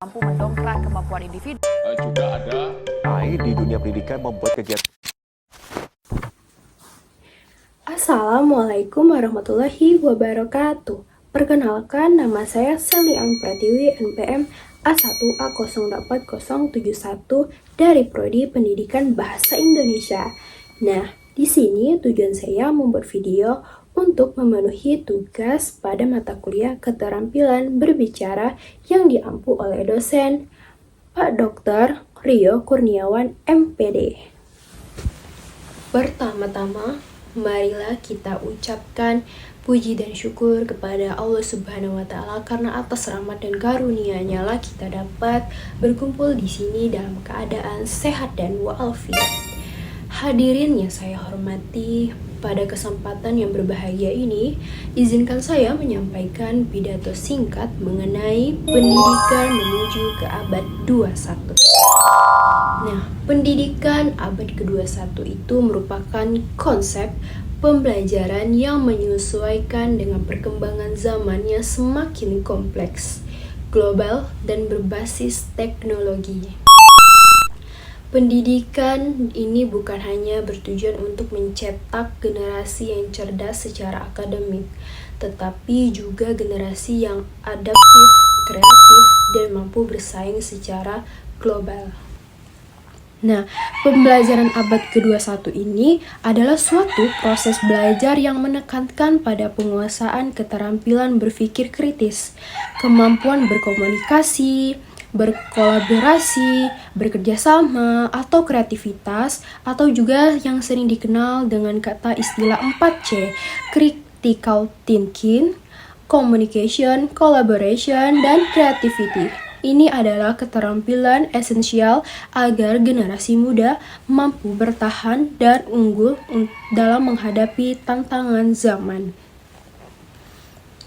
mampu mendongkrak kemampuan individu. Juga ada di dunia pendidikan membuat kegiatan. Assalamualaikum warahmatullahi wabarakatuh. Perkenalkan, nama saya Seliang Pratiwi, NPM A1A08071 dari Prodi Pendidikan Bahasa Indonesia. Nah, di sini tujuan saya membuat video untuk memenuhi tugas pada mata kuliah keterampilan berbicara yang diampu oleh dosen Pak Dr. Rio Kurniawan, MPD. Pertama-tama, marilah kita ucapkan puji dan syukur kepada Allah Subhanahu wa Ta'ala karena atas rahmat dan karunia-Nya lah kita dapat berkumpul di sini dalam keadaan sehat dan walafiat. Hadirin yang saya hormati, pada kesempatan yang berbahagia ini, izinkan saya menyampaikan pidato singkat mengenai pendidikan menuju ke abad 21. Nah, pendidikan abad ke-21 itu merupakan konsep pembelajaran yang menyesuaikan dengan perkembangan zaman yang semakin kompleks, global, dan berbasis teknologi. Pendidikan ini bukan hanya bertujuan untuk mencetak generasi yang cerdas secara akademik, tetapi juga generasi yang adaptif, kreatif, dan mampu bersaing secara global. Nah, pembelajaran abad ke-21 ini adalah suatu proses belajar yang menekankan pada penguasaan keterampilan berpikir kritis, kemampuan berkomunikasi, berkolaborasi, bekerja sama, atau kreativitas, atau juga yang sering dikenal dengan kata istilah 4C, critical thinking, communication, collaboration, dan creativity. Ini adalah keterampilan esensial agar generasi muda mampu bertahan dan unggul dalam menghadapi tantangan zaman.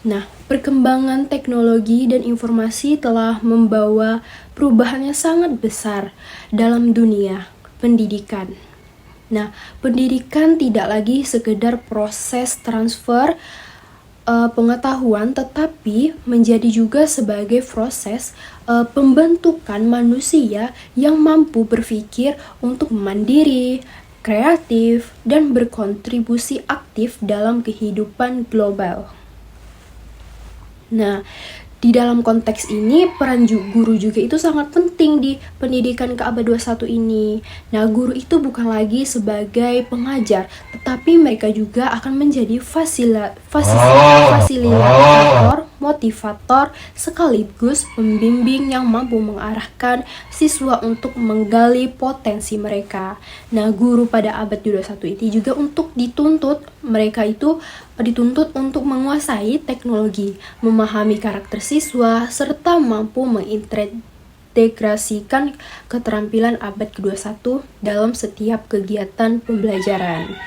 Nah, perkembangan teknologi dan informasi telah membawa perubahan yang sangat besar dalam dunia pendidikan. Nah, pendidikan tidak lagi sekedar proses transfer pengetahuan, tetapi menjadi juga sebagai proses pembentukan manusia yang mampu berpikir untuk mandiri, kreatif, dan berkontribusi aktif dalam kehidupan global. Nah, di dalam konteks ini, peran guru juga itu sangat penting di pendidikan ke abad 21 ini. Nah, guru itu bukan lagi sebagai pengajar, tetapi mereka juga akan menjadi fasilitator, motivator, sekaligus pembimbing yang mampu mengarahkan siswa untuk menggali potensi mereka. Nah, guru pada abad 21 ini juga mereka itu dituntut untuk menguasai teknologi, memahami karakter siswa, serta mampu mengintegrasikan keterampilan abad ke-21 dalam setiap kegiatan pembelajaran.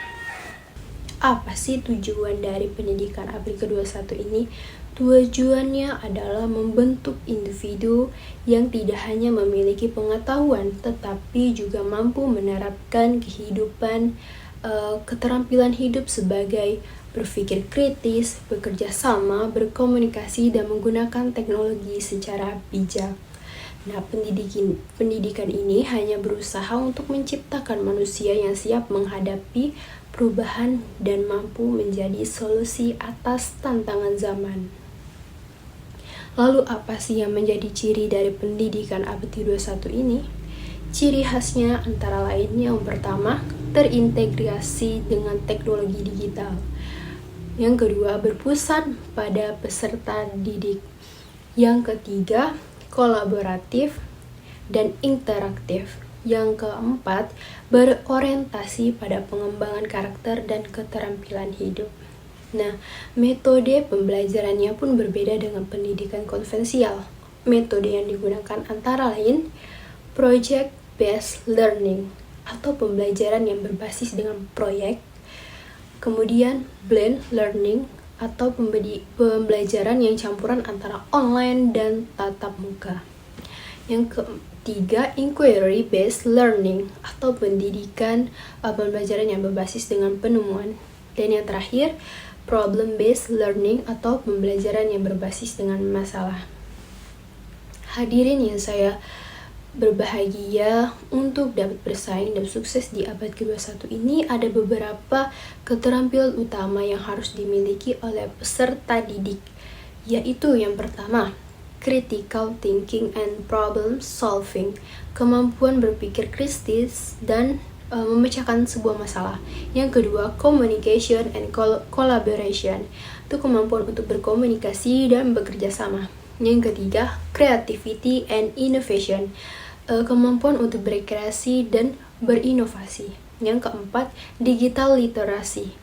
Apa sih tujuan dari pendidikan abad ke-21 ini? Tujuannya adalah membentuk individu yang tidak hanya memiliki pengetahuan, tetapi juga mampu menerapkan keterampilan hidup sebagai berpikir kritis, bekerja sama, berkomunikasi, dan menggunakan teknologi secara bijak. Nah, pendidikan ini hanya berusaha untuk menciptakan manusia yang siap menghadapi perubahan dan mampu menjadi solusi atas tantangan zaman. Lalu apa sih yang menjadi ciri dari pendidikan abad ke-21 ini? Ciri khasnya antara lain yang pertama, terintegrasi dengan teknologi digital. Yang kedua, berpusat pada peserta didik. Yang ketiga, kolaboratif dan interaktif. Yang keempat, berorientasi pada pengembangan karakter dan keterampilan hidup. Nah, metode pembelajarannya pun berbeda dengan pendidikan konvensional. Metode yang digunakan antara lain project-based learning atau pembelajaran yang berbasis dengan proyek, kemudian blend learning atau pembelajaran yang campuran antara online dan tatap muka. Yang ketiga, inquiry based learning atau pembelajaran yang berbasis dengan penemuan. Dan yang terakhir, problem based learning atau pembelajaran yang berbasis dengan masalah. Hadirin yang saya berbahagia, untuk dapat bersaing dan sukses di abad ke-21 ini ada beberapa keterampilan utama yang harus dimiliki oleh peserta didik, yaitu yang pertama, critical thinking and problem solving, kemampuan berpikir kritis dan memecahkan sebuah masalah. Yang kedua, communication and collaboration, itu kemampuan untuk berkomunikasi dan bekerja sama. Yang ketiga, creativity and innovation, kemampuan untuk berkreasi dan berinovasi. Yang keempat, digital literasi,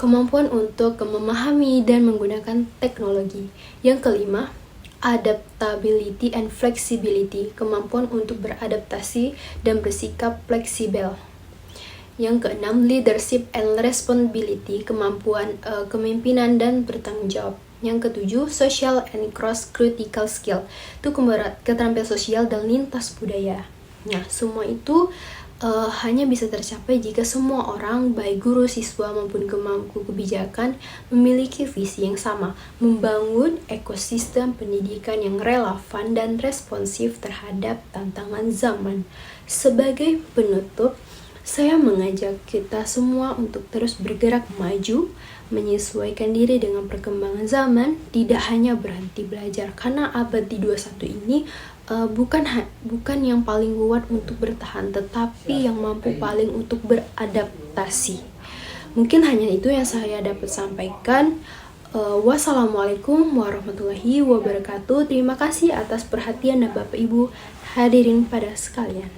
kemampuan untuk memahami dan menggunakan teknologi. Yang kelima, adaptability and flexibility, kemampuan untuk beradaptasi dan bersikap fleksibel. Yang keenam, leadership and responsibility, kemampuan kepemimpinan dan bertanggung jawab. Yang ketujuh, social and cross-critical skill, itu keterampilan sosial dan lintas budaya. Nah, semua itu hanya bisa tercapai jika semua orang, baik guru, siswa, maupun pemangku kebijakan, memiliki visi yang sama, membangun ekosistem pendidikan yang relevan dan responsif terhadap tantangan zaman. Sebagai penutup, saya mengajak kita semua untuk terus bergerak maju, menyesuaikan diri dengan perkembangan zaman, tidak hanya berhenti belajar, karena abad di 21 ini bukan yang paling kuat untuk bertahan, tetapi yang mampu paling untuk beradaptasi. Mungkin hanya itu yang saya dapat sampaikan. Wassalamualaikum warahmatullahi wabarakatuh. Terima kasih atas perhatian dan Bapak Ibu hadirin pada sekalian.